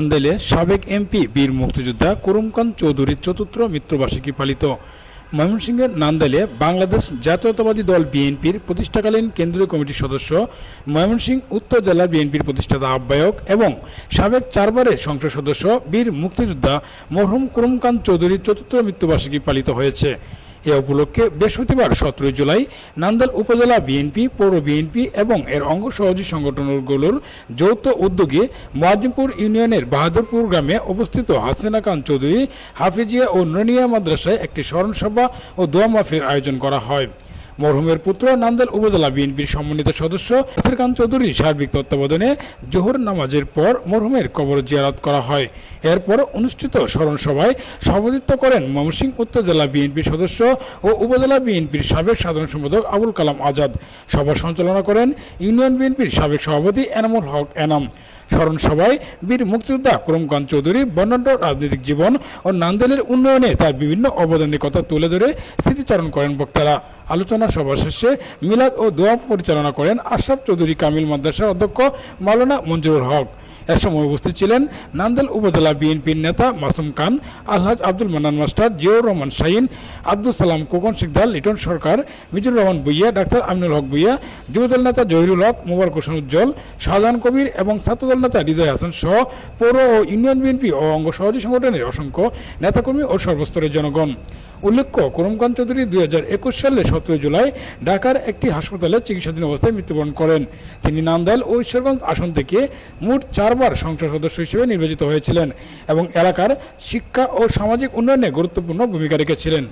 নান্দাইলে সাবেক এমপি বীর মুক্তিযোদ্ধা করমকান চৌধুরীর চতুর্থ মৃত্যুবার্ষিকী পালিত। ময়মনসিংহের নান্দাইলে বাংলাদেশ জাতীয়তাবাদী দল বিএনপির প্রতিষ্ঠাকালীন কেন্দ্রীয় কমিটির সদস্য, ময়মনসিংহ উত্তর জেলা বিএনপির প্রতিষ্ঠাতা আহ্বায়ক এবং সাবেক 4 বারের সংসদ সদস্য বীর মুক্তিযোদ্ধা মরহুম করমকান চৌধুরীর চতুর্থ মৃত্যুবার্ষিকী পালিত হয়েছে। এ উপলক্ষে বৃহস্পতিবার 17 জুলাই নান্দাইল উপজেলা বিএনপি, পৌর বিএনপি এবং এর অঙ্গ সহযোগী সংগঠনগুলোর যৌথ উদ্যোগে মুয়াজ্জিমপুর ইউনিয়নের বাহাদুরপুর গ্রামে অবস্থিত হাসিনা খান চৌধুরী হাফিজিয়া ও নুরানিয়া মাদ্রাসায় একটি স্মরণ সভা ও দোয়া মাহফিল আয়োজন করা হয়। মরহুমের পুত্র নান্দাইল উপজেলা বিএনপির সম্মানিত সদস্য হাসিনা খান চৌধুরীর সার্বিক তত্ত্বাবধানে জোহর নামাজের পর মরহুমের কবর জিয়ারত করা হয়। এরপর অনুষ্ঠিত স্মরণ সভায় সভাপতিত্ব করেন ময়মনসিংহ উত্তর জেলা বিএনপির সদস্য ও উপজেলা বিএনপির সাবেক সাধারণ সম্পাদক আবুল কালাম আজাদ। সভা সঞ্চালনা করেন ইউনিয়ন বিএনপির সাবেক সভাপতি এনামুল হক এনাম। স্মরণ সভায় বীর মুক্তিযোদ্ধা করমকান চৌধুরী বর্ণাঢ্য রাজনৈতিক জীবন ও নান্দাইলের উন্নয়নে তার বিভিন্ন অবদানের কথা তুলে ধরে স্মৃতিচারণ করেন বক্তারা। আলোচনা সভা শেষে মিলাদ ও দোয়া পরিচালনা করেন আশরাফ চৌধুরী কামিল মাদ্রাসার অধ্যক্ষ মাওলানা মঞ্জুরুল হক। এ সময় উপস্থিত ছিলেন নান্দাইল উপজেলা বিএনপির নেতা মাসুম খান, আলহাজ আব্দুল মান্নান মাস্টার, জিয়াউর রহমান শাহিন, আব্দুল সালাম খোকন শিকদার, লিটন সরকার, মিজুর রহমান ভূঁইয়া, ডাক্তার আমিনুল হক ভূঁইয়া, যুবদল নেতা জহিরুল হক, মোবারক হোসেন উজ্জ্বল, শাহজাহান কবির এবং ছাত্রদল নেতা হৃদয় হাসান সহ পৌর ও ইউনিয়ন বিএনপি ও অঙ্গ সহযোগী সংগঠনের অসংখ্য নেতাকর্মী ও সর্বস্তরের জনগণ। উল্লেখ্য, করমকান চৌধুরী 2021 সালে 17 জুলাই ঢাকার একটি হাসপাতালে চিকিৎসাধীন অবস্থায় মৃত্যুবরণ করেন। তিনি নান্দাইল ও ঈশ্বরগঞ্জ আসন থেকে মোট 4 বার সংসদ সদস্য হিসেবে নির্বাচিত হয়েছিলেন এবং এলাকার শিক্ষা ও সামাজিক উন্নয়নে গুরুত্বপূর্ণ ভূমিকা রেখেছিলেন।